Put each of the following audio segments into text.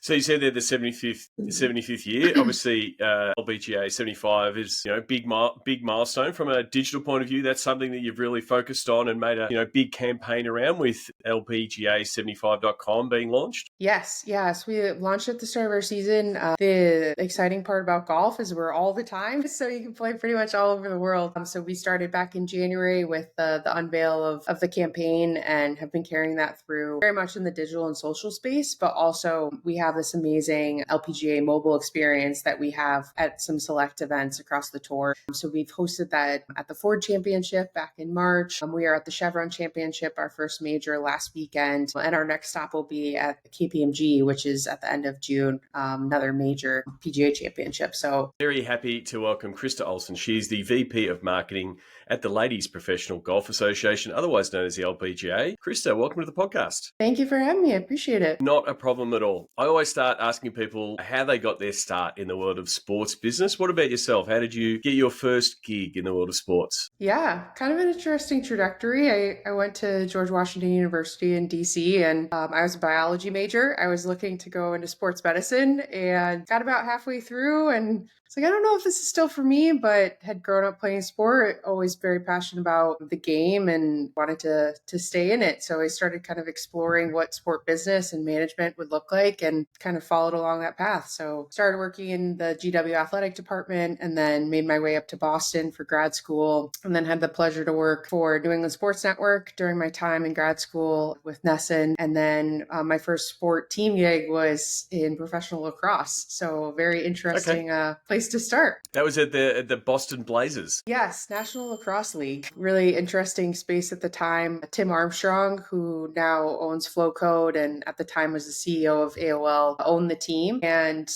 So you said they're the 75th year. Obviously, LPGA 75 is, big milestone from a digital point of view. That's something that you've really focused on and made a, big campaign around with LPGA75.com being launched. Yes. We launched at the start of our season. The exciting part about golf is we're all the time, so you can play pretty much all over the world. So we started back in January with the unveil of the campaign and have been carrying that through very much in the digital and social space, but also we have this amazing LPGA mobile experience that we have at some select events across the tour. So we've hosted that at the Ford Championship back in March. We are at the Chevron Championship, our first major last weekend, and our next stop will be at the KPMG, which is at the end of June, another major PGA championship. So very happy to welcome Krista Olson. She's the VP of Marketing at the Ladies Professional Golf Association, otherwise known as the LPGA. Krista, welcome to the podcast. Thank you for having me. I appreciate it. Not a problem at all. I always start asking people how they got their start in the world of sports business. What about yourself? How did you get your first gig in the world of sports? Yeah, kind of an interesting trajectory. I went to George Washington University in DC and I was a biology major. I was looking to go into sports medicine and got about halfway through and it's like, I don't know if this is still for me, but had grown up playing sport, always very passionate about the game and wanted to stay in it. So I started kind of exploring what sport business and management would look like and kind of followed along that path. So started working in the GW athletic department and then made my way up to Boston for grad school and then had the pleasure to work for New England Sports Network during my time in grad school with Nesson. And then my first sport team gig was in professional lacrosse. So very interesting place to start. That was at the Boston Blazers. Yes, National Lacrosse League. Really interesting space at the time. Tim Armstrong, who now owns Flowcode and at the time was the CEO of AOL, owned the team. And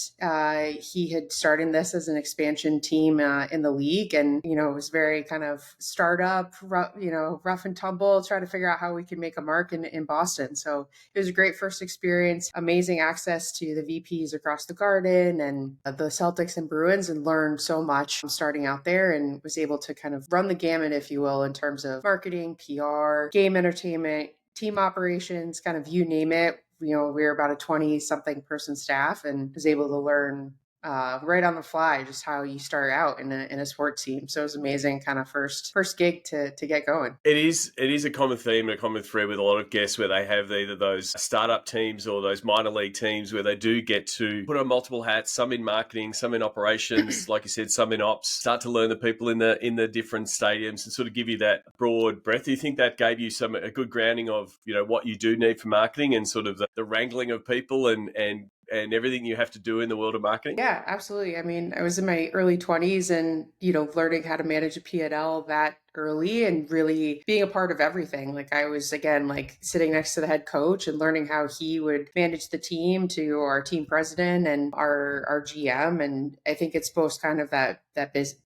he had started this as an expansion team in the league. And, it was very kind of startup, rough and tumble, try to figure out how we could make a mark in Boston. So it was a great first experience, amazing access to the VPs across the garden and the Celtics and Bruins, and learned so much starting out there and was able to kind of run the gamut, if you will, in terms of marketing, PR, game entertainment, team operations, kind of you name it. We were about a 20-something person staff and was able to learn right on the fly just how you start out in a sports team. So it was amazing kind of first gig to get going. It is a common theme, a common thread with a lot of guests where they have either those startup teams or those minor league teams where they do get to put on multiple hats, some in marketing, some in operations, like you said, some in ops, start to learn the people in the different stadiums and sort of give you that broad breadth. Do you think that gave you a good grounding of, what you do need for marketing and sort of the wrangling of people and everything you have to do in the world of marketing? Yeah, absolutely. I mean, I was in my early 20s and, learning how to manage a P&L that early and really being a part of everything. Like I was, again, like sitting next to the head coach and learning how he would manage the team to our team president and our GM. And I think it's both kind of that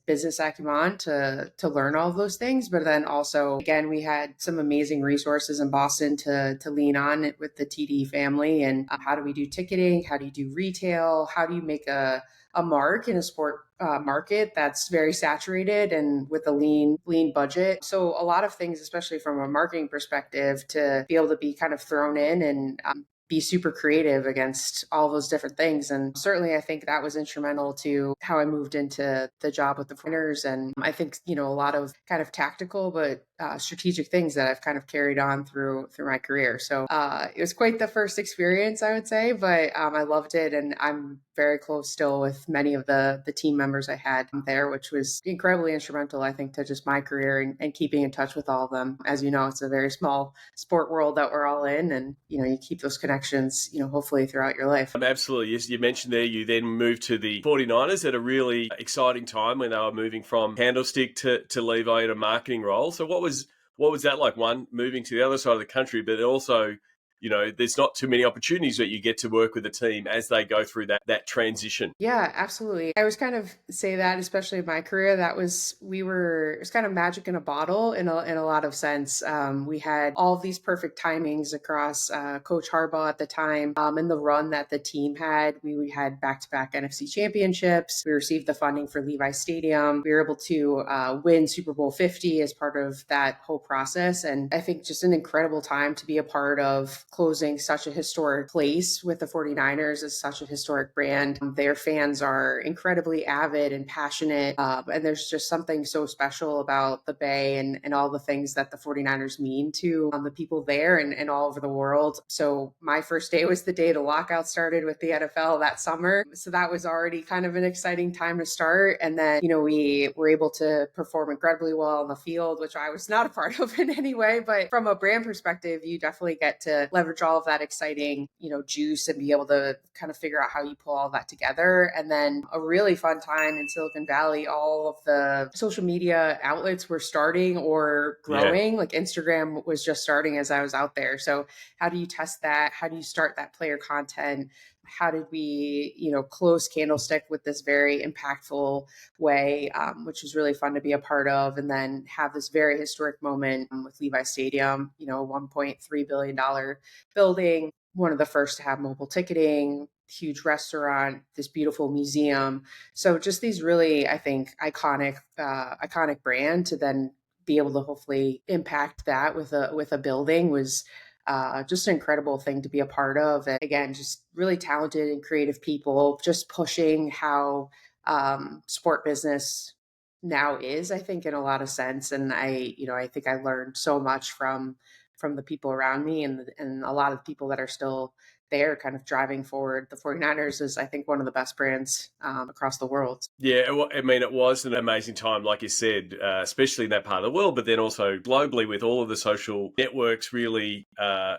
business acumen to learn all of those things. But then also, again, we had some amazing resources in Boston to lean on with the TD family. And how do we do ticketing? How do you do retail? How do you make a mark in a sport market that's very saturated and with a lean budget? So a lot of things, especially from a marketing perspective, to be able to be kind of thrown in and be super creative against all those different things. And certainly I think that was instrumental to how I moved into the job with the Winners. And I think, a lot of kind of tactical, but strategic things that I've kind of carried on through my career. So it was quite the first experience, I would say, but I loved it. And I'm very close still with many of the team members I had there, which was incredibly instrumental, I think, to just my career and keeping in touch with all of them. As you know, it's a very small sport world that we're all in, and, you keep those connections, hopefully throughout your life. Absolutely. Yes, you mentioned there, you then moved to the 49ers at a really exciting time when they were moving from Candlestick to Levi in a marketing role. So what was that like? One, moving to the other side of the country, but also, there's not too many opportunities that you get to work with a team as they go through that transition. Yeah, absolutely. I was kind of say that, especially in my career, it was kind of magic in a bottle in a lot of sense. We had all of these perfect timings across Coach Harbaugh at the time and the run that the team had. We had back-to-back NFC championships. We received the funding for Levi Stadium. We were able to win Super Bowl 50 as part of that whole process. And I think just an incredible time to be a part of closing such a historic place with the 49ers as such a historic brand. Their fans are incredibly avid and passionate. And there's just something so special about the Bay and all the things that the 49ers mean to the people there and all over the world. So my first day was the day the lockout started with the NFL that summer. So that was already kind of an exciting time to start. And then, we were able to perform incredibly well on the field, which I was not a part of in any way. But from a brand perspective, you definitely get to leverage all of that exciting, juice and be able to kind of figure out how you pull all that together. And then a really fun time in Silicon Valley, all of the social media outlets were starting or growing. Yeah. Like Instagram was just starting as I was out there. So how do you test that? How do you start that player content? How did we, close Candlestick with this very impactful way, which was really fun to be a part of, and then have this very historic moment with Levi Stadium, $1.3 billion building, one of the first to have mobile ticketing, huge restaurant, this beautiful museum. So just these really, I think, iconic brand to then be able to hopefully impact that with a building was just an incredible thing to be a part of. And again, just really talented and creative people just pushing how sport business now is, I think, in a lot of sense. And I think I learned so much from the people around me and a lot of people that are still there kind of driving forward. The 49ers is, I think, one of the best brands across the world. Yeah, it was an amazing time, like you said, especially in that part of the world, but then also globally with all of the social networks really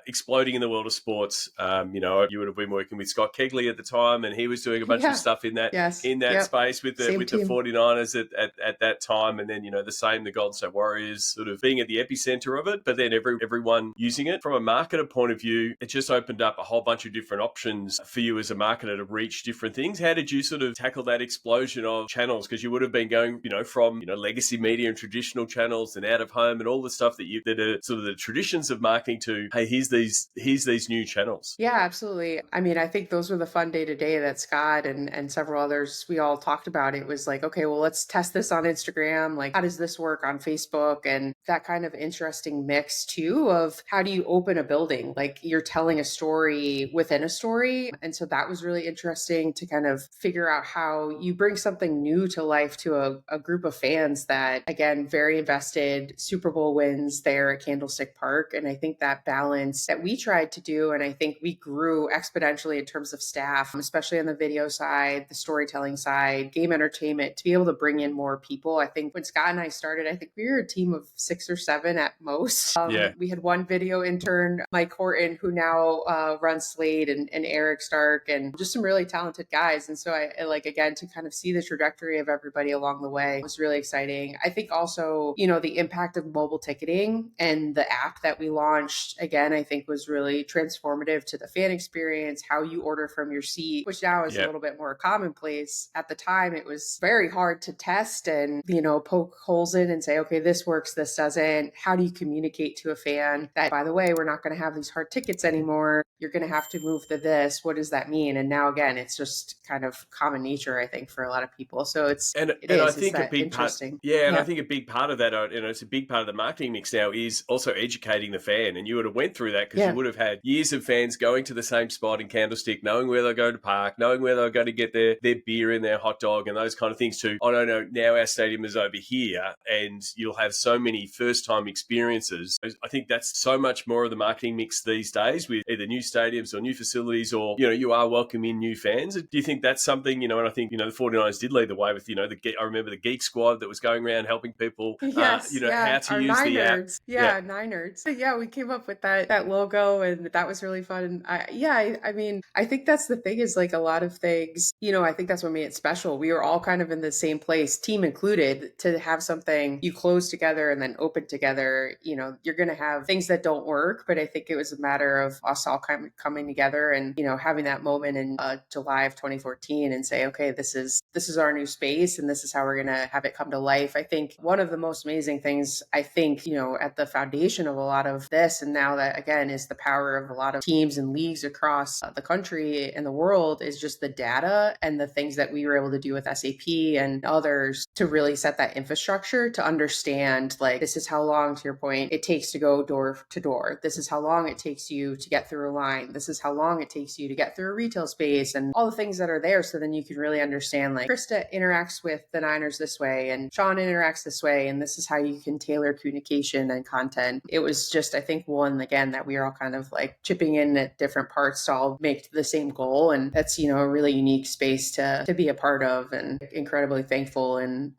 exploding in the world of sports. You would have been working with Scott Kegley at the time, and he was doing a bunch of stuff in that Yes. space with the Same team. 49ers at that time, and then the Golden State Warriors sort of being at the epicenter of it, but then everyone using it. From a marketer point of view, it just opened up a whole bunch of different options for you as a marketer to reach different things. How did you sort of tackle that explosion of channels? Because you would have been going, from legacy media and traditional channels and out of home and all the stuff that are sort of the traditions of marketing to, hey, here's these new channels. Yeah, absolutely. I mean, I think those were the fun day to day that Scott and several others, we all talked about. It was like, okay, well, let's test this on Instagram. Like, how does this work on Facebook? And that kind of interesting mix too of how do you open a building? Like you're telling a story within a story. And so that was really interesting to kind of figure out how you bring something new to life to a group of fans that, again, very invested, Super Bowl wins there at Candlestick Park. And I think that balance that we tried to do, and I think we grew exponentially in terms of staff, especially on the video side, the storytelling side, game entertainment, to be able to bring in more people. I think when Scott and I started, I think we were a team of 6 or 7 at most. We had one video intern, Mike Horton, who now runs Slate, and Eric Stark, and just some really talented guys. And so I like, again, to kind of see the trajectory of everybody along the way was really exciting. I think also, the impact of mobile ticketing and the app that we launched, again, I think was really transformative to the fan experience, how you order from your seat, which now is a little bit more commonplace. At the time, it was very hard to test and, poke holes in and say, okay, this works, this doesn't. How do you communicate to a fan that, by the way, we're not going to have these hard tickets anymore? You're going to have to move to this. What does that mean? And now, again, it's just kind of common nature, I think, for a lot of people. So I think a big part, I think a big part of that, it's a big part of the marketing mix now is also educating the fan. And you would have went through that because you would have had years of fans going to the same spot in Candlestick, knowing where they're going to park, knowing where they're going to get their beer and their hot dog and those kind of things too. Oh, no, now our stadium is over here, and you'll have so many first-time experiences. I think that's so much more of the marketing mix these days with either new stadiums or new facilities, or, you are welcoming new fans. Do you think that's something, and I think, the 49ers did lead the way with, I remember the Geek Squad that was going around helping people, how to use the app. Nine Nerds. Yeah, we came up with that logo, and that was really fun. I mean, I think that's the thing is like a lot of things, I think that's what made it special. We were all kind of in the same place, team included, to have something you close together and then open together. You're going to have things that don't work, but I think it was a matter of us all kind of coming together and, having that moment in July of 2014 and say, okay, this is our new space and this is how we're going to have it come to life. I think one of the most amazing things, I think, at the foundation of a lot of this, and now that again is the power of a lot of teams and leagues across the country and the world, is just the data and the things that we were able to do with SAP and others to really set that infrastructure to understand, like, this is how long, to your point, it takes to go door to door. This is how long it takes you to get through a line. This is how long it takes you to get through a retail space and all the things that are there. So then you can really understand, like, Krista interacts with the Niners this way and Sean interacts this way. And this is how you can tailor communication and content. It was just, I think, one, again, that we are all kind of like chipping in at different parts to all make the same goal. And that's, a really unique space to be a part of, and incredibly thankful and,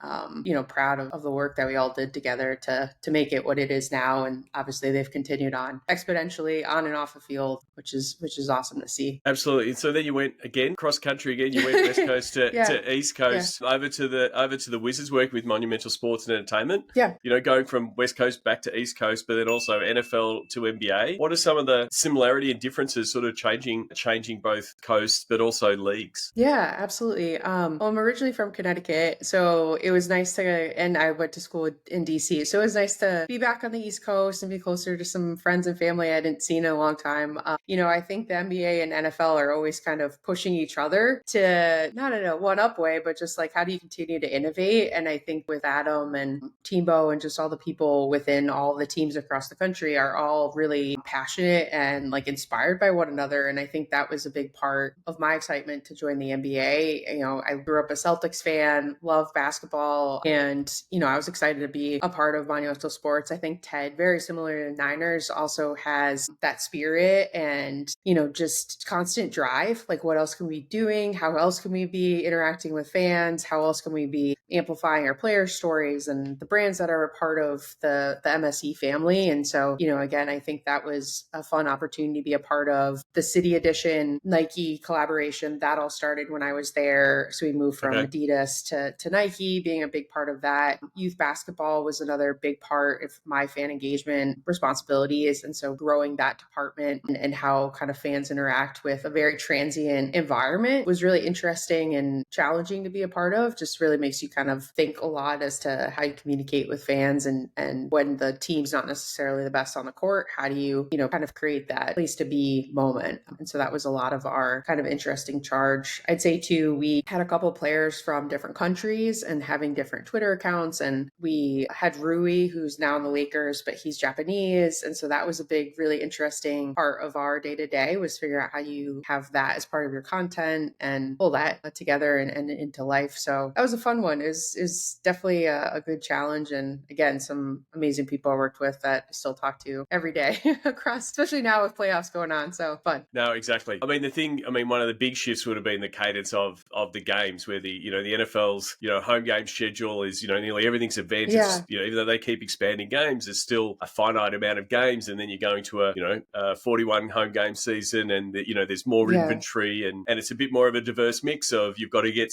proud of the work that we all did together to make it what it is now. And obviously they've continued on exponentially on and off the field, which is awesome to see. Absolutely. So then you went again cross country again. You went West Coast to East Coast, over to the Wizards, working with Monumental Sports and Entertainment. Yeah. Going from West Coast back to East Coast, but then also NFL to NBA. What are some of the similarity and differences, sort of changing both coasts, but also leagues? Yeah, absolutely. Well, I'm originally from Connecticut, so it was nice and I went to school in DC. So it was nice to be back on the East Coast and be closer to some friends and family I hadn't seen in a long time. I think the NBA and NFL are always kind of pushing each other to, not in a one-up way, but just like, how do you continue to innovate? And I think with Adam and Teambo and just all the people within all the teams across the country are all really passionate and like inspired by one another. And I think that was a big part of my excitement to join the NBA. I grew up a Celtics fan, love basketball, and, I was excited to be a part of Monumental Sports. I think Ted, very similar to Niners, also has that spirit and, just constant drive. Like, what else can we be doing? How else can we be interacting with fans? How else can we be amplifying our player stories and the brands that are a part of the MSE family? And so, again, I think that was a fun opportunity to be a part of the City Edition Nike collaboration. That all started when I was there. So we moved from Adidas to Nike, being a big part of that. Youth basketball was another big part of my fan engagement responsibilities. And so growing that department and how kind of fans interact with a very transient environment was really interesting and challenging to be a part of. Just really makes you kind of think a lot as to how you communicate with fans and when the team's not necessarily the best on the court, how do you, kind of create that place to be moment. And so that was a lot of our kind of interesting charge. I'd say too, we had a couple players from different countries and having different Twitter accounts. And we had Rui, who's now in the Lakers, but he's Japanese. And so that was a big, really interesting part of our day to day, was figure out how you have that as part of your content and pull that together and into life. So that was a fun one. Is definitely a good challenge. And again, some amazing people I worked with that I still talk to every day across, especially now with playoffs going on. So fun. No, exactly. One of the big shifts would have been the cadence of the games, where the NFL's, home game schedule is, nearly everything's event. Yeah. Even though they keep expanding games, there's still a finite amount of games. And then you're going to a 41 home game season, and there's more inventory, and it's a bit more of a diverse mix of, you've got to get,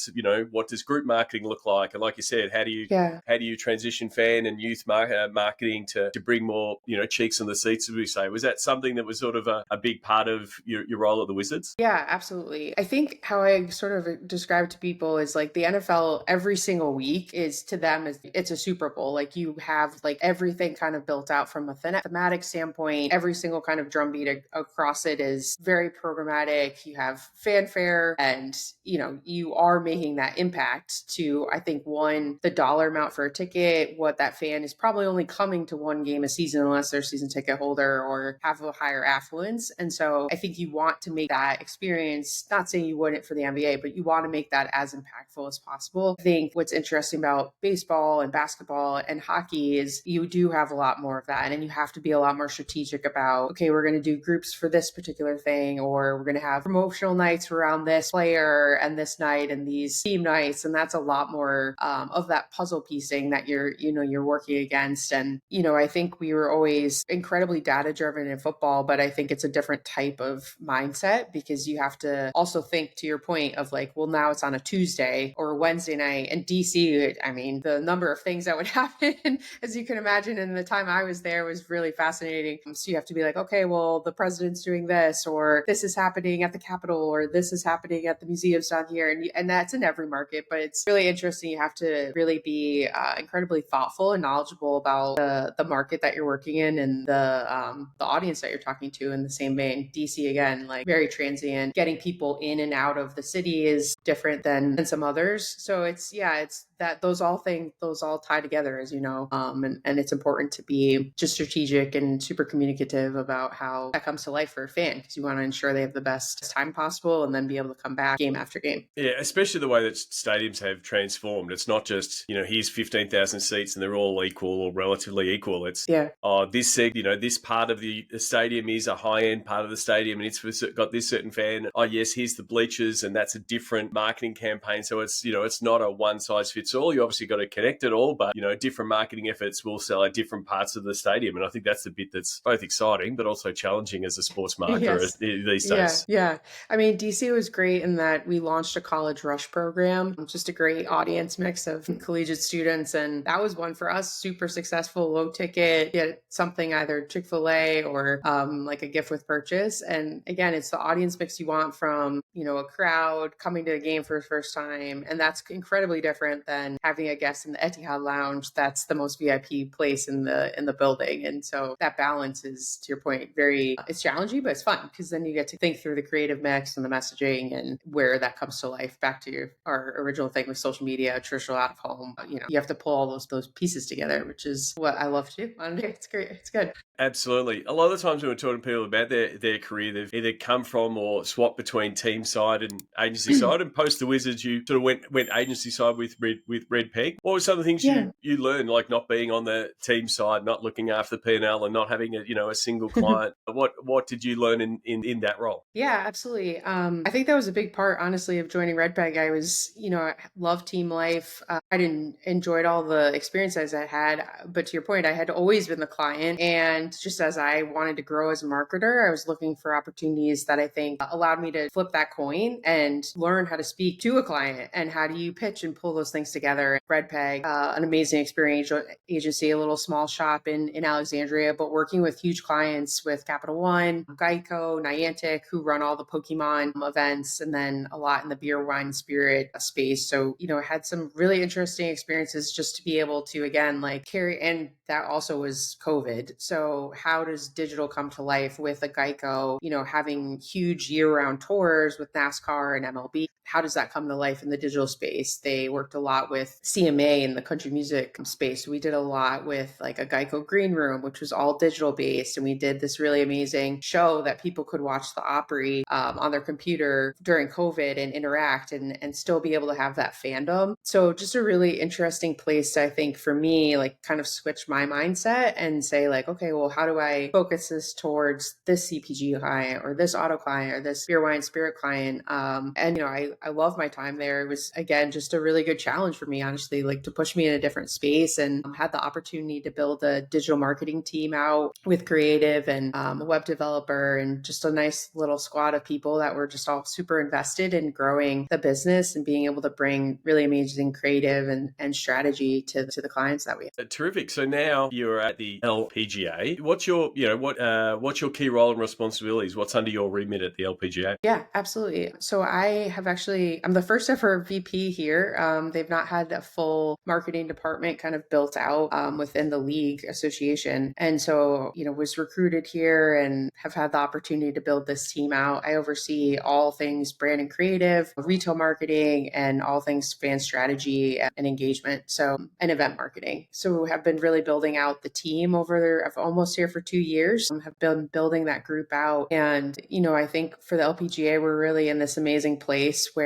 what does group marketing look like? And like you said, how do you transition fan and youth marketing to bring more, cheeks on the seats, as we say? Was that something that was sort of a big part of your role at the Wizards? Yeah, absolutely. I think how I sort of describe to people is like the NFL every single week is, to them, it's a Super Bowl. Like, you have like everything kind of built out from a thematic standpoint. Every single kind of drumbeat across it is very programmatic. You have fanfare and, you are making that impact to, I think, one, the dollar amount for a ticket, what that fan is probably only coming to one game a season unless they're a season ticket holder or have a higher affluence. And so I think you want to make that experience, not saying you wouldn't for the NBA, but you want to make that as impactful as possible. I think what's interesting about baseball and basketball and hockey is you do have a lot more of that. And you have to be a lot more strategic about, okay, we're going to do groups for this particular thing, or we're going to have promotional nights around this player and this night and these team nights. And that's a lot more of that puzzle piecing that you're working against. And, I think we were always incredibly data driven in football, but I think it's a different type of mindset, because you have to also think, to your point, of like, well, now it's on a Tuesday or a Wednesday night. And DC, I mean, the number of things that would happen, as you can imagine, in the time I was there was really fascinating. So you have to be like, okay, well, the president's doing this this, or this is happening at the Capitol, or this is happening at the museums down here. And that's in every market, but it's really interesting. You have to really be incredibly thoughtful and knowledgeable about the market that you're working in and the audience that you're talking to. In the same vein, DC, again, like very transient, getting people in and out of the city is different than some others. So it's that those all tie together, as you know. And it's important to be just strategic and super communicative about how that comes to life for a fan, because you want to ensure they have the best time possible and then be able to come back game after game. Yeah, especially the way that stadiums have transformed. It's not just, here's 15,000 seats and they're all equal or relatively equal. It's, this part of the stadium is a high-end part of the stadium and it's got this certain fan. Oh, yes, here's the bleachers and that's a different marketing campaign. So it's, it's not a one-size-fits-all. You obviously got to connect it all, but, different marketing efforts will sell at different parts of the stadium. And I think that's the bit that's both exciting but also challenging as a sports marketer these days. Yeah. I mean, DC was great in that we launched a college rush program, just a great audience mix of collegiate students. And that was one for us, super successful, low ticket, get something either Chick-fil-A or like a gift with purchase. And again, it's the audience mix you want from, a crowd coming to a game for the first time. And that's incredibly different than having a guest in the Etihad Lounge. That's the most VIP place in the building. And so that balance is, to your point, it's challenging, but it's fun because then you get to think through the creative mix and the messaging and where that comes to life. Back to our original thing with social media, traditional out of home, you have to pull all those pieces together, which is what I love to do. It's great. It's good. Absolutely. A lot of the times when we're talking to people about their career, they've either come from or swapped between team side and agency side. And post the Wizards, you sort of went agency side with Red Peg. What were some of the things you learned, like not being on the team side, not looking after the P&L and not having a single client? What did you learn in that role? Yeah, absolutely. I think that was a big part, honestly, of joining Red Peg. I was, I love team life. I didn't enjoyed all the experiences I had, but to your point, I had always been the client. And just as I wanted to grow as a marketer, I was looking for opportunities that I think allowed me to flip that coin and learn how to speak to a client and how do you pitch and pull those things together. Red Peg, an amazing experience agency, a little small shop in Alexandria, but working with huge clients with Capital One, Geico, Niantic, who run all the Pokemon events, and then a lot in the beer, wine, spirit space. So, I had some really interesting experiences just to be able to, again, like carry, and that also was COVID. So how does digital come to life with a Geico, having huge year-round tours with NASCAR and MLB? How does that come to life in the digital space? They worked a lot with CMA in the country music space. We did a lot with like a Geico Green Room, which was all digital based. And we did this really amazing show that people could watch the Opry on their computer during COVID and interact and still be able to have that fandom. So just a really interesting place, I think, for me, like kind of switch my mindset and say like, okay, well, how do I focus this towards this CPG client or this auto client or this beer, wine, spirit client? And, I love my time there. It was, again, just a really good challenge for me, honestly, like to push me in a different space, and had the opportunity to build a digital marketing team out with creative and a web developer and just a nice little squad of people that were just all super invested in growing the business and being able to bring really amazing creative and strategy to the clients that we have. Terrific. So now you're at the LPGA. What's your key role and responsibilities? What's under your remit at the LPGA? Yeah, absolutely. So I'm the first ever VP here. They've not had a full marketing department kind of built out within the league association. And so, was recruited here and have had the opportunity to build this team out. I oversee all things brand and creative, retail marketing, and all things fan strategy and engagement. So, and event marketing. So have been really building out the team over there. I've almost here for 2 years, have been building that group out. And, I think for the LPGA, we're really in this amazing place where,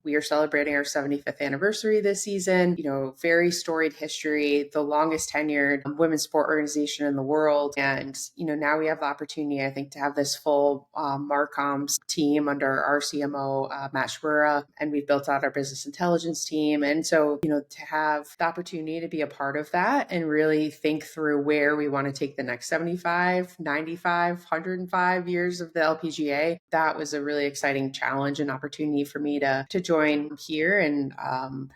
we are celebrating our 75th anniversary this season, very storied history, the longest tenured women's sport organization in the world. And, now we have the opportunity, I think, to have this full Marcoms team under our CMO, Matt Shwera, and we've built out our business intelligence team. And so, to have the opportunity to be a part of that and really think through where we want to take the next 75, 95, 105 years of the LPGA. That was a really exciting challenge and opportunity for me to join here, and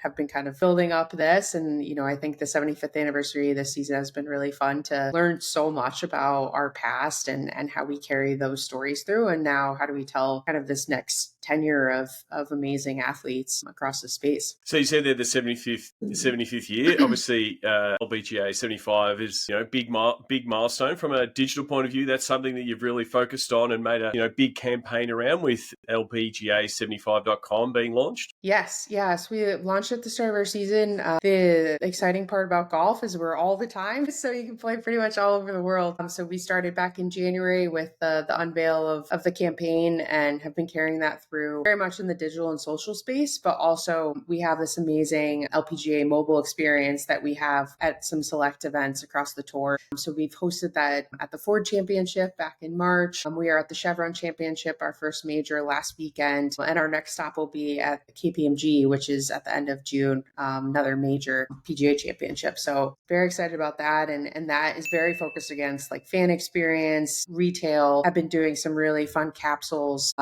have been kind of building up this. And, I think the 75th anniversary this season has been really fun to learn so much about our past and how we carry those stories through. And now how do we tell kind of this next tenure of amazing athletes across the space. So you said they're the 75th year. Obviously, LPGA 75 is big milestone from a digital point of view. That's something that you've really focused on and made a big campaign around, with LPGA75.com being launched. Yes. We launched at the start of our season. The exciting part about golf is we're all the time, so you can play pretty much all over the world. So we started back in January with the unveil of the campaign, and have been carrying that through very much in the digital and social space. But also we have this amazing LPGA mobile experience that we have at some select events across the tour. So we've hosted that at the Ford Championship back in March. We are at the Chevron Championship, our first major, last weekend. And our next stop will be at the KPMG, which is at the end of June, another major PGA championship. So very excited about that. And that is very focused against like fan experience, retail. I've been doing some really fun capsules.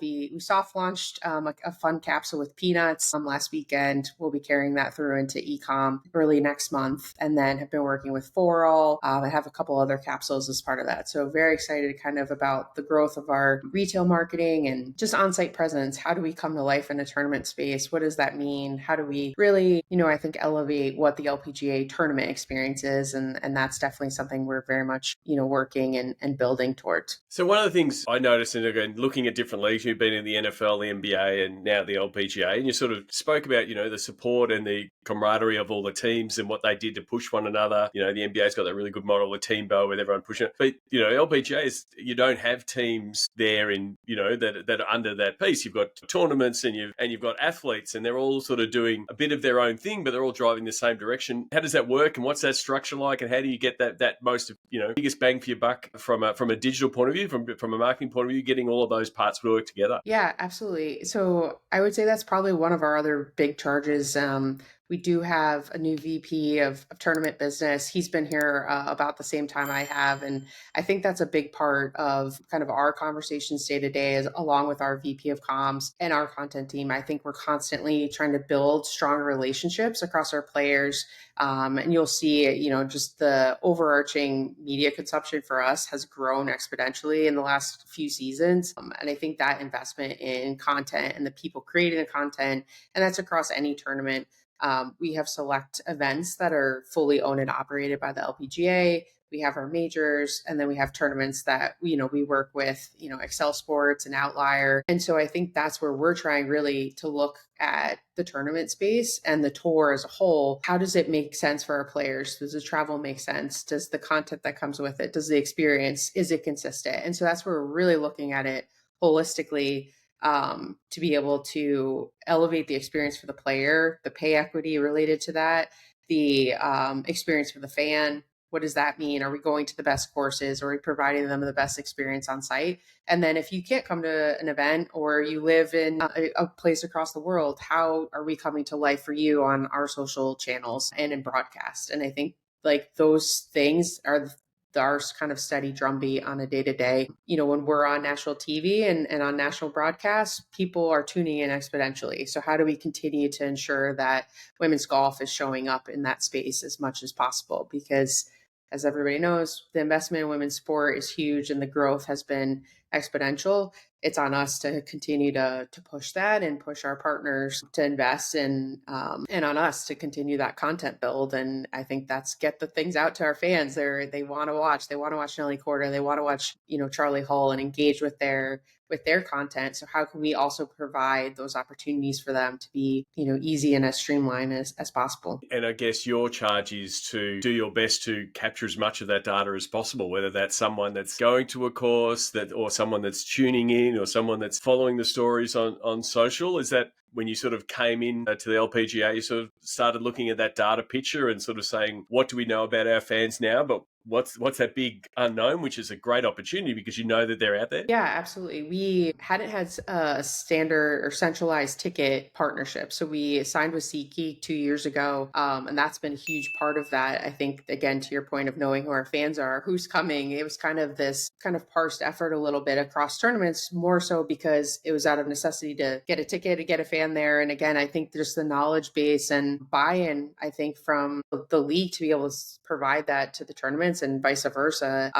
We soft launched a fun capsule with peanuts last weekend. We'll be carrying that through into e-com early next month, and then have been working with Foral. I have a couple other capsules as part of that. So very excited kind of about the growth of our retail marketing and just on-site presence. How do we come to life in a tournament space? What does that mean? How do we really, I think elevate what the LPGA tournament experience is? And that's definitely something we're very much, working and building towards. So one of the things I noticed, and again, looking at different leagues, you've been in the NFL, the NBA, and now the LPGA, and you sort of spoke about, the support and the camaraderie of all the teams and what they did to push one another. The NBA's got that really good model of team bow with everyone pushing it. But, LPGA is, you don't have teams there in, that are under that piece. You've got tournaments and you've got athletes, and they're all sort of doing a bit of their own thing, but they're all driving the same direction. How does that work, and what's that structure like, and how do you get that most, biggest bang for your buck from a digital point of view, from a marketing point of view, getting all of those parts to work together? Yeah, absolutely. So I would say that's probably one of our other big charges. We do have a new VP of tournament business. He's been here about the same time I have. And I think that's a big part of kind of our conversations day to day, is along with our VP of comms and our content team. I think we're constantly trying to build strong relationships across our players. And you'll see, just the overarching media consumption for us has grown exponentially in the last few seasons. And I think that investment in content and the people creating the content, and that's across any tournament. We have select events that are fully owned and operated by the LPGA. We have our majors, and then we have tournaments that, we work with, Excel Sports and Outlier. And so I think that's where we're trying really to look at the tournament space and the tour as a whole. How does it make sense for our players? Does the travel make sense? Does the content that comes with it, does the experience, is it consistent? And so that's where we're really looking at it holistically, to be able to elevate the experience for the player, the pay equity related to that, the experience for the fan. What does that mean? Are we going to the best courses? Are we providing them the best experience on site? And then if you can't come to an event, or you live in a place across the world, how are we coming to life for you on our social channels and in broadcast? And I think like those things are our kind of steady drumbeat on a day-to-day. When we're on national TV and on national broadcast, people are tuning in exponentially. So how do we continue to ensure that women's golf is showing up in that space as much as possible? Because as everybody knows, the investment in women's sport is huge and the growth has been exponential. It's on us to continue to push that and push our partners to invest in, and on us to continue that content build. And I think that's get the things out to our fans. They want to watch. They want to watch Nelly Korda. They want to watch, Charlie Hull, and engage with their content. So how can we also provide those opportunities for them to be, easy and as streamlined as possible? And I guess your charge is to do your best to capture as much of that data as possible, whether that's someone that's going to a course, or someone that's tuning in, or someone that's following the stories on social. Is that when you sort of came in to the LPGA, you sort of started looking at that data picture and sort of saying, what do we know about our fans now, but what's that big unknown, which is a great opportunity because you know that they're out there. Yeah, absolutely. We hadn't had a standard or centralized ticket partnership. So we signed with SeatGeek 2 years ago. And that's been a huge part of that. I think, again, to your point of knowing who our fans are, who's coming, it was kind of this kind of parsed effort a little bit across tournaments, more so because it was out of necessity to get a ticket, to get a fan there. And again, I think just the knowledge base and buy-in, I think, from the league to be able to provide that to the tournaments and vice versa,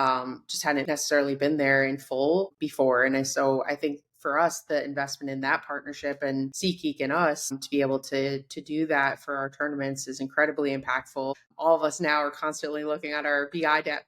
just hadn't necessarily been there in full before. So I think for us, the investment in that partnership and SeatGeek and us to be able to do that for our tournaments is incredibly impactful. All of us now are constantly looking at our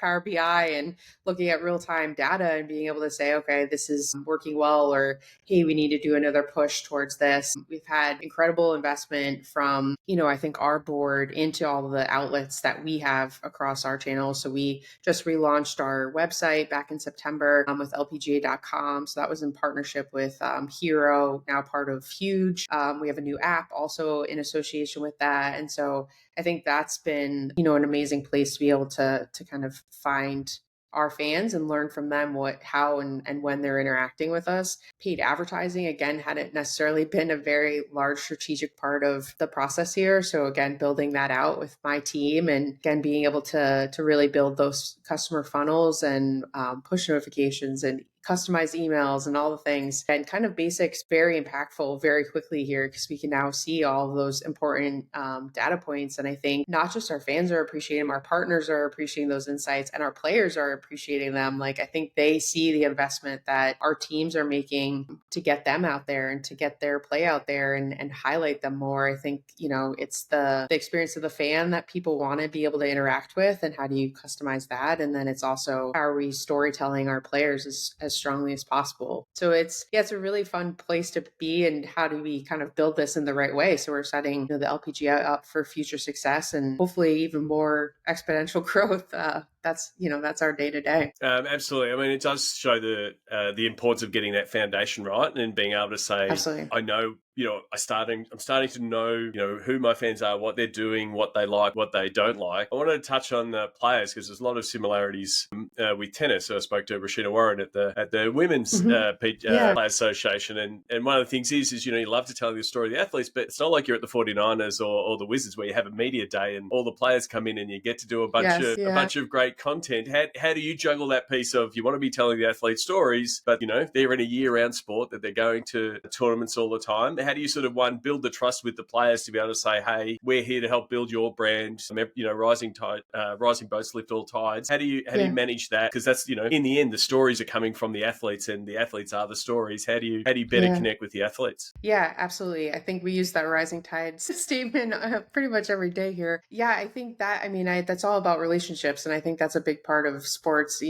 Power BI and looking at real-time data and being able to say, okay, this is working well, or hey, we need to do another push towards this. We've had incredible investment from, I think our board into all of the outlets that we have across our channels. So we just relaunched our website back in September with LPGA.com. So that was in partnership with Hero, now part of Huge. We have a new app also in association with that. And so I think that's been, an amazing place to be able to kind of find our fans and learn from them how and when they're interacting with us. Paid advertising, again, hadn't necessarily been a very large strategic part of the process here. So again, building that out with my team and again, being able to really build those customer funnels and push notifications and customized emails and all the things and kind of basics, very impactful very quickly here because we can now see all of those important data points. And I think not just our fans are appreciating them, our partners are appreciating those insights and our players are appreciating them. Like, I think they see the investment that our teams are making to get them out there and to get their play out there and highlight them more. I think, it's the experience of the fan that people want to be able to interact with, and how do you customize that? And then it's also, how are we storytelling our players as strongly as possible? So it's a really fun place to be, and how do we kind of build this in the right way? So we're setting the LPGA up for future success and hopefully even more exponential growth. That's our day to day. Absolutely. I mean, it does show the importance of getting that foundation right and being able to say, Absolutely. I know, I'm starting to know, who my fans are, what they're doing, what they like, what they don't like. I wanted to touch on the players because there's a lot of similarities with tennis. So I spoke to Rashida Warren at the Women's Players Association, and one of the things is you love to tell the story of the athletes, but it's not like you're at the 49ers or the Wizards where you have a media day and all the players come in and you get to do a bunch of great content. How do you juggle that piece of, you want to be telling the athlete stories, but they're in a year-round sport that they're going to tournaments all the time? How do you sort of, one, build the trust with the players to be able to say, hey, we're here to help build your brand, rising boats lift all tides? How do you manage that? Because that's, in the end, the stories are coming from the athletes and the athletes are the stories. How do you better connect with the athletes? Yeah, absolutely. I think we use that rising tides statement pretty much every day here. Yeah, I think that, that's all about relationships. And I think that's a big part of sports.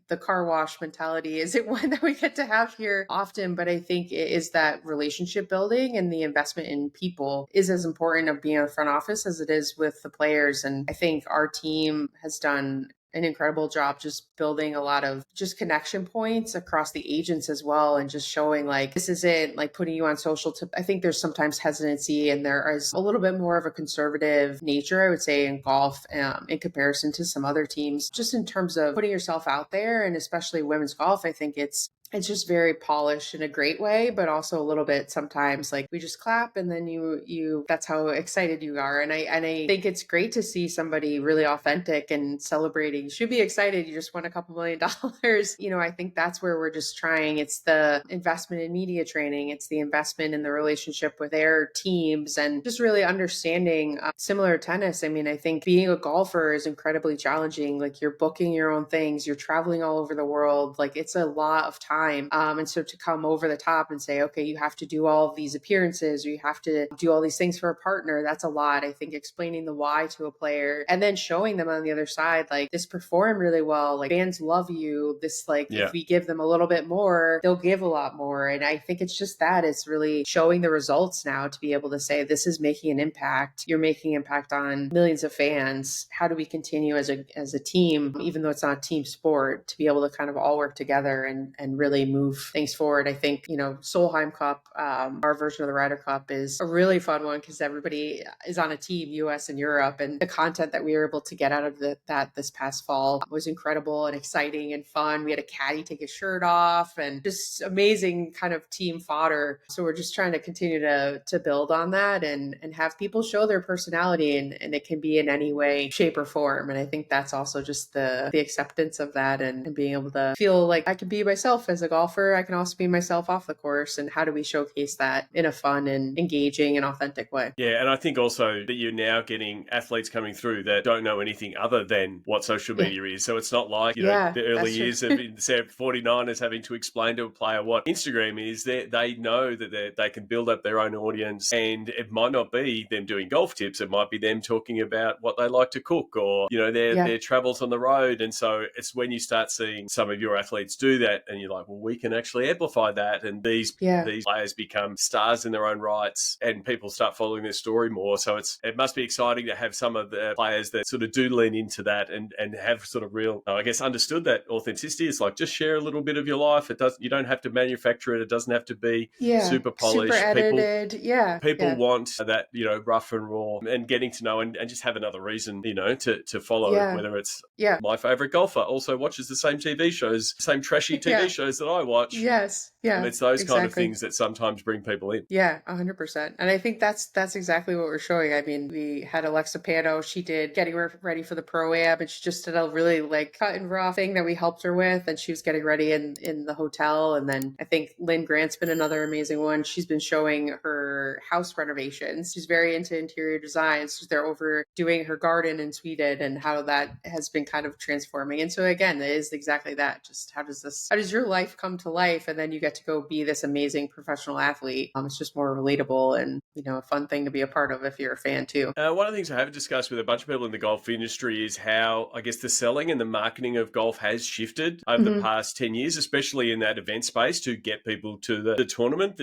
The car wash mentality isn't one that we get to have here often, but I think it is that relationship building, and the investment in people is as important of being in the front office as it is with the players. And I think our team has done an incredible job just building a lot of just connection points across the agents as well, and just showing like, this isn't like putting you on social. I think there's sometimes hesitancy, and there is a little bit more of a conservative nature, I would say, in golf in comparison to some other teams, just in terms of putting yourself out there. And especially women's golf, I think it's just very polished in a great way, but also a little bit sometimes like we just clap and then you that's how excited you are. And I think it's great to see somebody really authentic and celebrating. You should be excited. You just won a couple $1 million. I think that's where we're just trying. It's the investment in media training. It's the investment in the relationship with their teams, and just really understanding similar to tennis. I think being a golfer is incredibly challenging. Like, you're booking your own things, you're traveling all over the world. Like, it's a lot of time. And so to come over the top and say, okay, you have to do all of these appearances, or you have to do all these things for a partner, that's a lot. I think explaining the why to a player and then showing them on the other side, like, this performed really well, like, fans love you. This, like, if we give them a little bit more, they'll give a lot more. And I think it's just that it's really showing the results now to be able to say, this is making an impact. You're making impact on millions of fans. How do we continue as a team, even though it's not a team sport, to be able to kind of all work together and really really move things forward. I think, Solheim Cup, our version of the Ryder Cup, is a really fun one because everybody is on a team, US and Europe, and the content that we were able to get out of that this past fall was incredible and exciting and fun. We had a caddy take his shirt off and just amazing kind of team fodder. So we're just trying to continue to build on that and have people show their personality, and it can be in any way, shape, or form. And I think that's also just the acceptance of that, and being able to feel like I can be myself as a golfer. I can also be myself off the course. And how do we showcase that in a fun and engaging and authentic way? Yeah, and I think also that you're now getting athletes coming through that don't know anything other than what social media is. So it's not like, the early years of say 49ers having to explain to a player what Instagram is. They know that they can build up their own audience, and it might not be them doing golf tips. It might be them talking about what they like to cook, or, their travels on the road. And so it's when you start seeing some of your athletes do that, and you're like, well, we can actually amplify that. And these players become stars in their own rights, and people start following their story more. So it must be exciting to have some of the players that sort of do lean into that and have sort of real, I guess, understood that authenticity. It's like, just share a little bit of your life. You don't have to manufacture it. It doesn't have to be super polished. Super edited. People want that, rough and raw, and getting to know and just have another reason, to follow, whether it's my favorite golfer also watches the same TV shows, same trashy TV shows that I watch. Yes. Yeah. And it's those kind of things that sometimes bring people in. Yeah, 100%. And I think that's exactly what we're showing. I mean, we had Alexa Pano. She did getting ready for the Pro-Am, and she just did a really cut and raw thing that we helped her with. And she was getting ready in the hotel. And then I think Lynn Grant's been another amazing one. She's been showing her house renovations. She's very into interior design. So they're over doing her garden in Sweden, and how that has been kind of transforming. And so again, it is exactly that. Just how does your life come to life? And then you get to go be this amazing professional athlete. It's just more relatable and, a fun thing to be a part of if you're a fan too. One of the things I have discussed with a bunch of people in the golf industry is how, I guess, the selling and the marketing of golf has shifted over the past 10 years, especially in that event space, to get people to the tournament.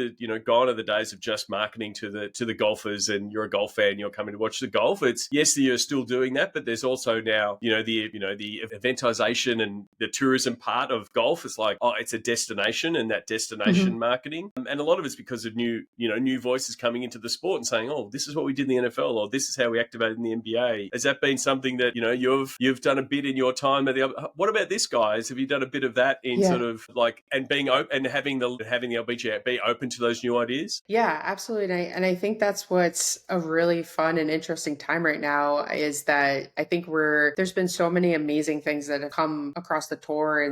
Gone are the days of just marketing to the golfers, and you're a golf fan, you're coming to watch the golf. It's, yes, you're still doing that, but there's also now, the eventization and the tourism part of golf. It's like, it's a destination, and that destination marketing. And a lot of it's because of new voices coming into the sport and saying, oh, this is what we did in the NFL, or this is how we activated in the NBA. Has that been something that, you've done a bit in your time? What about this, guys? Have you done a bit of that in sort of and being open and having the LPGA be open to those new ideas? Yeah, absolutely. And I think that's what's a really fun and interesting time right now, is that I think there's been so many amazing things that have come across the tour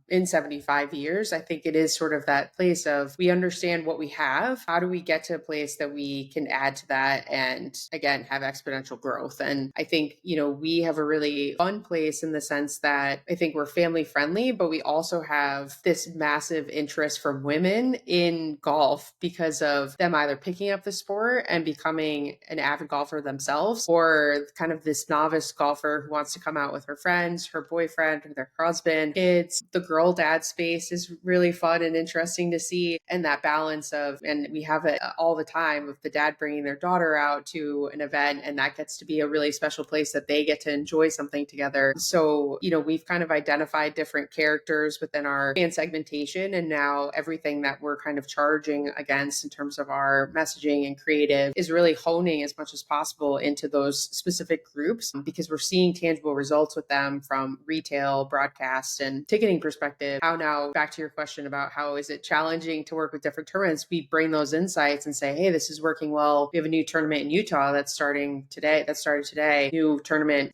in 75 years. I think it is sort of that place of, we understand what we have. How do we get to a place that we can add to that and, again, have exponential growth? And I think, we have a really fun place in the sense that I think we're family friendly, but we also have this massive interest from women in golf because of them either picking up the sport and becoming an avid golfer themselves, or kind of this novice golfer who wants to come out with her friends, her boyfriend, or their husband. The girl dad space is really fun and interesting to see. And that balance of, and we have it all the time, of the dad bringing their daughter out to an event, and that gets to be a really special place that they get to enjoy something together. So, we've kind of identified different characters within our fan segmentation, and now everything that we're kind of charging against in terms of our messaging and creative is really honing as much as possible into those specific groups, because we're seeing tangible results with them from retail, broadcast, and ticketing perspective. How now, back to your question about how is it challenging to work with different tournaments, we bring those insights and say, hey, this is working well. We have a new tournament in Utah that started today, new tournament,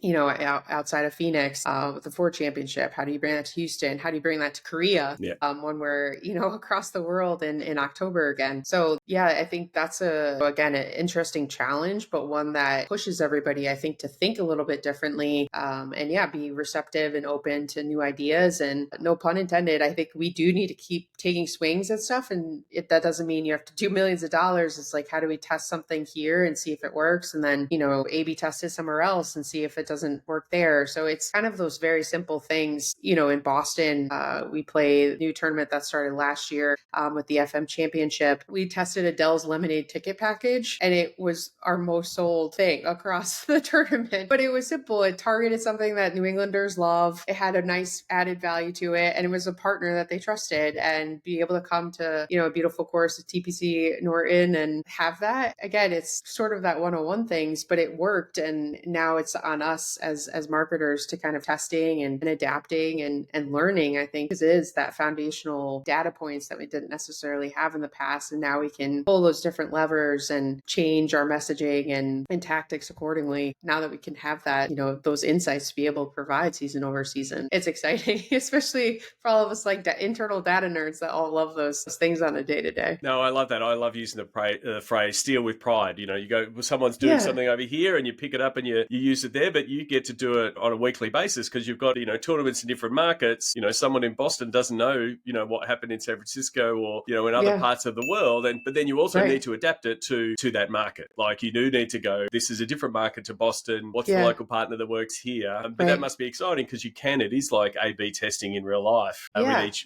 outside of Phoenix, with the Ford Championship. How do you bring that to Houston? How do you bring that to Korea? When we're, across the world in October again. So yeah, I think that's an interesting challenge, but one that pushes everybody, I think, to think a little bit differently, and be receptive and open to new ideas. And no pun intended, I think we do need to keep taking swings at stuff. And that doesn't mean you have to do millions of dollars. It's like, how do we test something here and see if it works? And then, A/B test it somewhere else and see if it doesn't work there. So it's kind of those very simple things. In Boston, we play a new tournament that started last year with the FM Championship. We tested a Dells lemonade ticket package. And it was our most sold thing across the tournament. But it was simple. It targeted something that New Englanders love. It had a nice added value to it. And it was a partner that they trusted, and be able to come to, a beautiful course at TPC Norton and have that. Again, it's sort of that 101 things, but it worked. And now it's on us as marketers to kind of testing and adapting and learning, I think, is that foundational data points that we didn't necessarily have in the past. And now we can pull those different levers and change our messaging and tactics accordingly. Now that we can have that, those insights to be able to provide season over season. It's exciting, especially for all of us like internal data nerds that all love those things on a day-to-day. No, I love that. I love using the phrase steal with pride. You go, well, someone's doing something over here and you pick it up and you use it there, but you get to do it on a weekly basis because you've got, tournaments in different markets. Someone in Boston doesn't know, what happened in San Francisco or, in other parts of the world. But then you also need to adapt it to that market. Like you do need to go, this is a different market to Boston. What's the local partner that works here? But that must be exciting because it is like A/B testing in real life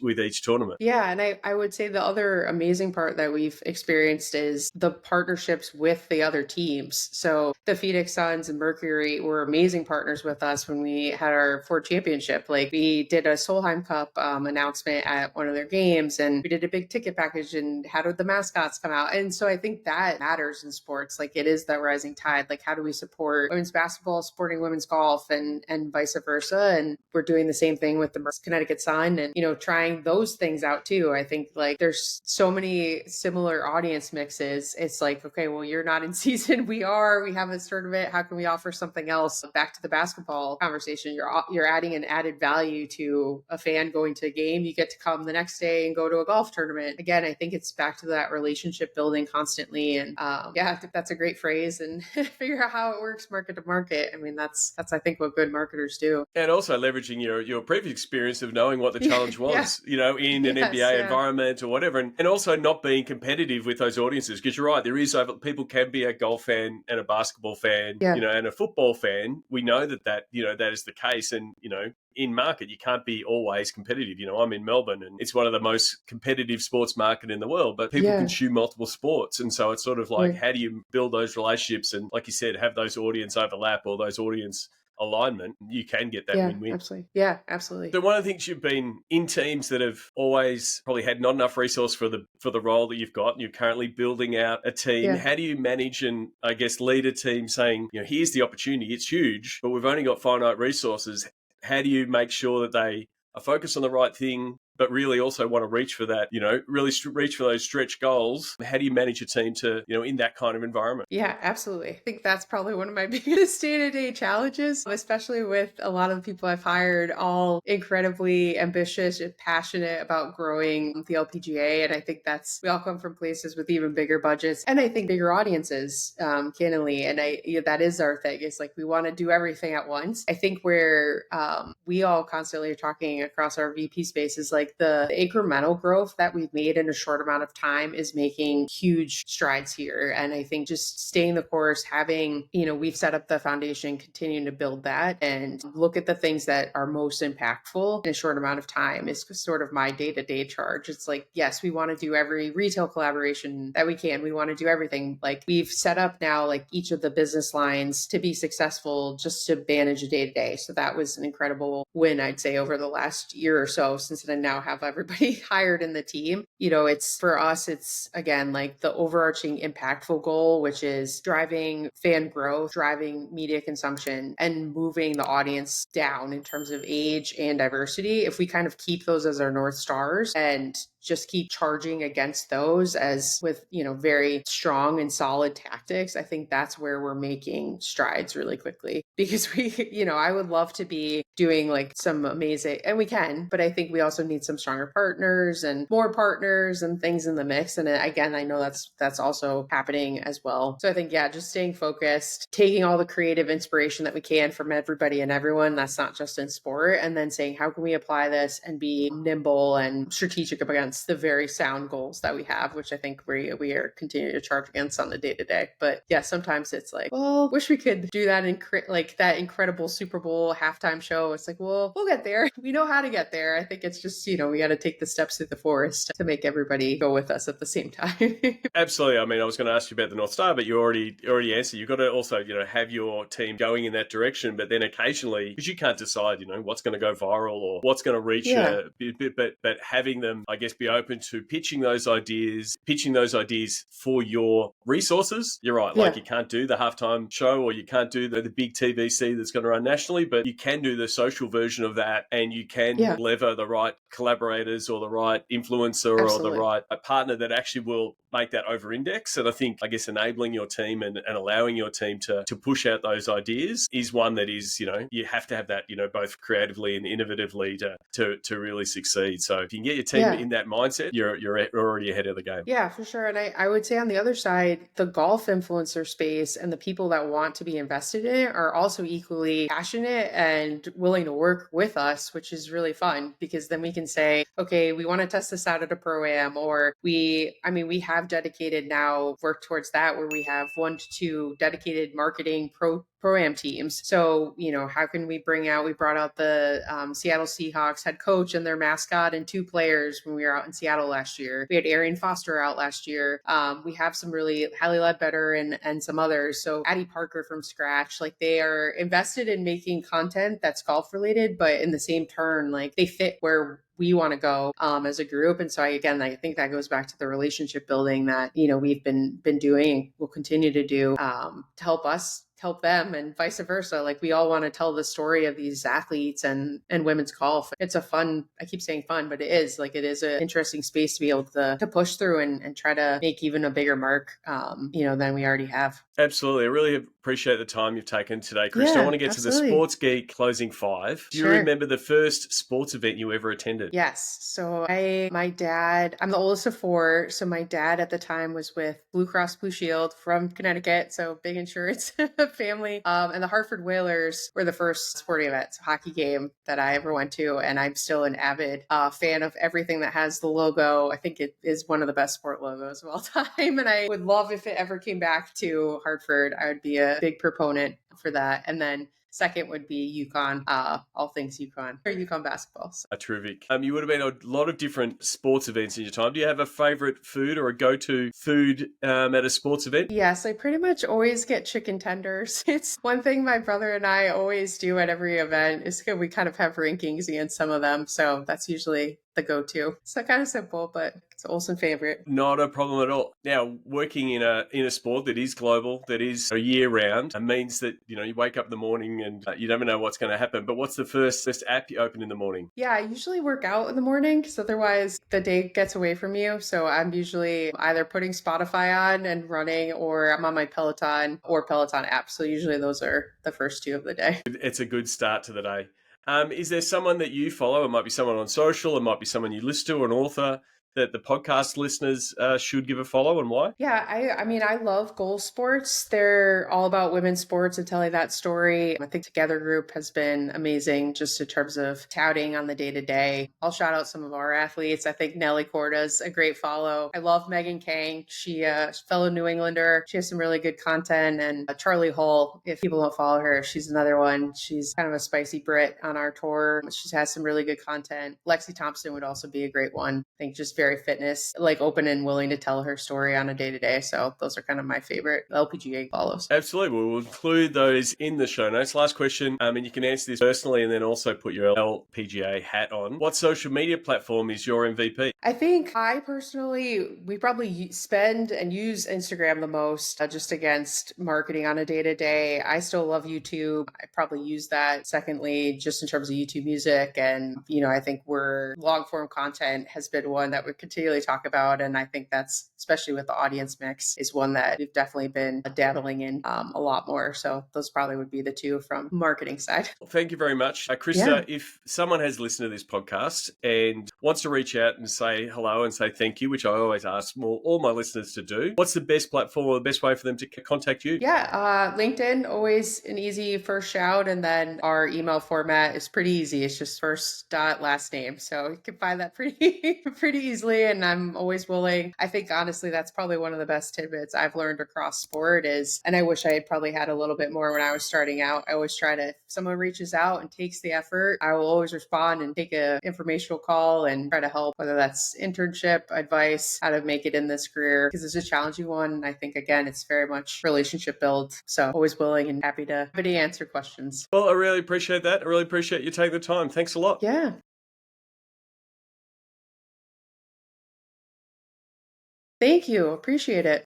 with each tournament. Yeah. And I would say the other amazing part that we've experienced is the partnerships with the other teams. So the Phoenix Suns and Mercury were amazing partners with us when we had our Ford Championship. Like we did a Solheim Cup announcement at one of their games, and we did a big ticket package and had the mascots come out. And so I think that matters in sports. Like it is that rising tide. Like how do we support women's basketball supporting women's golf and vice versa? And we're doing the same thing with the Connecticut Sun and, trying those things out too. I think like there's so many similar audience mixes. It's like, okay, well, you're not in season. We have a tournament. How can we offer something else? Back to the basketball conversation. You're adding an added value to a fan going to a game. You get to come the next day and go to a golf tournament. Again, I think it's back to that relationship building constantly. And I think that's a great phrase, and figure out how it works market to market. I mean, that's I think what good marketers do. And also leveraging your previous experience of knowing what the challenge was, in an NBA environment or whatever. And also not being competitive with those audiences, because you're right, people can be a golf fan and a basketball fan, and a football fan. We know that is the case. And, in market, you can't be always competitive. I'm in Melbourne and it's one of the most competitive sports market in the world, but people consume multiple sports. And so it's sort of like, how do you build those relationships? And like you said, have those audience overlap or those audience alignment, you can get that win-win. Absolutely. Yeah, absolutely. So one of the things, you've been in teams that have always probably had not enough resource for the role that you've got, and you're currently building out a team. How do you manage and, I guess, lead a team saying, here's the opportunity, it's huge, but we've only got finite resources. How do you make sure that they are focused on the right thing, but really also want to reach for that, really reach for those stretch goals? How do you manage a team to, in that kind of environment? Yeah, absolutely. I think that's probably one of my biggest day-to-day challenges, especially with a lot of the people I've hired, all incredibly ambitious and passionate about growing the LPGA. And I think we all come from places with even bigger budgets and I think bigger audiences, candidly. And that is our thing. It's like, we want to do everything at once. I think where we all constantly are talking across our VP space is like the incremental growth that we've made in a short amount of time is making huge strides here. And I think just staying the course, having, we've set up the foundation, continuing to build that and look at the things that are most impactful in a short amount of time is sort of my day-to-day charge. It's like, yes, we want to do every retail collaboration that we can. We want to do everything. Like we've set up now, like each of the business lines to be successful just to manage a day-to-day. So that was an incredible win, I'd say, over the last year or so, since I now have everybody hired in the team. It's for us, it's again, like the overarching impactful goal, which is driving fan growth, driving media consumption, and moving the audience down in terms of age and diversity. If we kind of keep those as our North Stars and just keep charging against those as with, very strong and solid tactics, I think that's where we're making strides really quickly, because I would love to be doing like some amazing, and we can, but I think we also need some stronger partners and more partners and things in the mix. And again, I know that's also happening as well. So I think, just staying focused, taking all the creative inspiration that we can from everybody and everyone, that's not just in sport, and then saying, how can we apply this and be nimble and strategic against against the very sound goals that we have, which I think we are continuing to charge against on the day to day. But yeah, sometimes it's like, well, wish we could do that like that incredible Super Bowl halftime show. It's like, well, we'll get there. We know how to get there. I think it's just, we got to take the steps through the forest to make everybody go with us at the same time. Absolutely. I mean, I was going to ask you about the North Star, but you already answered. You've got to also, have your team going in that direction, but then occasionally, because you can't decide, what's going to go viral or what's going to reach a bit, but having them, I guess, be open to pitching those ideas for your resources. You're right. Like you can't do the halftime show or you can't do the big TVC that's going to run nationally, but you can do the social version of that, and you can lever the right collaborators or the right influencer or the right partner that actually will make that over index. And I guess enabling your team and allowing your team to push out those ideas is one that is, you have to have that, both creatively and innovatively to really succeed. So if you can get your team in that mindset, you're already ahead of the game. Yeah, for sure. And I would say on the other side, the golf influencer space and the people that want to be invested in it are also equally passionate and willing to work with us, which is really fun, because then we can say, okay, we want to test this out at a pro-am, or we have dedicated now work towards that, where we have 1 to 2 dedicated marketing pro-am teams. So, how can we brought out the Seattle Seahawks head coach and their mascot and 2 players when we were out in Seattle last year. We had Arian Foster out last year. We have some really Hallie Ledbetter and some others. So Addie Parker from scratch, like they are invested in making content that's golf related, but in the same turn, like they fit where we want to go as a group. And so I think that goes back to the relationship building that, we've been doing, we'll continue to do to help them and vice versa. Like we all want to tell the story of these athletes and women's golf. It's I keep saying fun, but it is an interesting space to be able to push through and try to make even a bigger mark, than we already have. Absolutely. I really appreciate the time you've taken today, Krista. I want to get to the Sports Geek closing 5. Do you remember the first sports event you ever attended? Yes. So my dad, I'm the oldest of 4. So my dad at the time was with Blue Cross Blue Shield from Connecticut. So big insurance family. And the Hartford Whalers were the first sporting event, hockey game that I ever went to. And I'm still an avid fan of everything that has the logo. I think it is one of the best sport logos of all time. And I would love if it ever came back to Hartford. I would be a big proponent for that. And then second would be UConn, all things UConn, or UConn basketball. So. Terrific. You would have been a lot of different sports events in your time. Do you have a favorite food or a go-to food at a sports event? Yes, I pretty much always get chicken tenders. It's one thing my brother and I always do at every event is we kind of have rankings against some of them. So that's usually the go-to. So kind of simple, but it's an Olson favorite. Not a problem at all. Now, working in a sport that is global, that is a year round, means that, you wake up in the morning and you never know what's going to happen. But what's the first app you open in the morning? Yeah, I usually work out in the morning because otherwise the day gets away from you. So I'm usually either putting Spotify on and running, or I'm on my Peloton or Peloton app. So usually those are the first 2 of the day. It's a good start to the day. Is there someone that you follow? It might be someone on social. It might be someone you listen to, an author that the podcast listeners should give a follow, and why? Yeah, I love Goal Sports. They're all about women's sports and telling that story. I think Together Group has been amazing just in terms of touting on the day-to-day. I'll shout out some of our athletes. I think Nelly Corda's a great follow. I love Megan Kang. She a fellow New Englander. She has some really good content. And Charlie Hull, if people don't follow her, she's another one. She's kind of a spicy Brit on our tour. She has some really good content. Lexi Thompson would also be a great one. I think just very fitness, like open and willing to tell her story on a day-to-day. So those are kind of my favorite LPGA follows. Absolutely. We'll include those in the show notes. Last question, and you can answer this personally and then also put your LPGA hat on. What social media platform is your MVP? I think we probably spend and use Instagram the most just against marketing on a day-to-day. I still love YouTube. I probably use that secondly, just in terms of YouTube music. And, I think long form content has been one that we continually talk about. And I think that's, especially with the audience mix, is one that we've definitely been dabbling in a lot more. So those probably would be the 2 from marketing side. Well, thank you very much. Krista, if someone has listened to this podcast and wants to reach out and say hello and say thank you, which I always ask all my listeners to do, what's the best platform or the best way for them to contact you? Yeah, LinkedIn, always an easy first shout. And then our email format is pretty easy. It's just first dot last name. So you can find that pretty easy. easily, and I'm always willing. I think honestly, that's probably one of the best tidbits I've learned across sport is, and I wish I had probably had a little bit more when I was starting out. I always try to, if someone reaches out and takes the effort, I will always respond and take a informational call and try to help, whether that's internship advice, how to make it in this career, because it's a challenging one. I think again, it's very much relationship build. So always willing and happy to answer questions. Well, I really appreciate that. I really appreciate you taking the time. Thanks a lot. Yeah. Thank you. Appreciate it.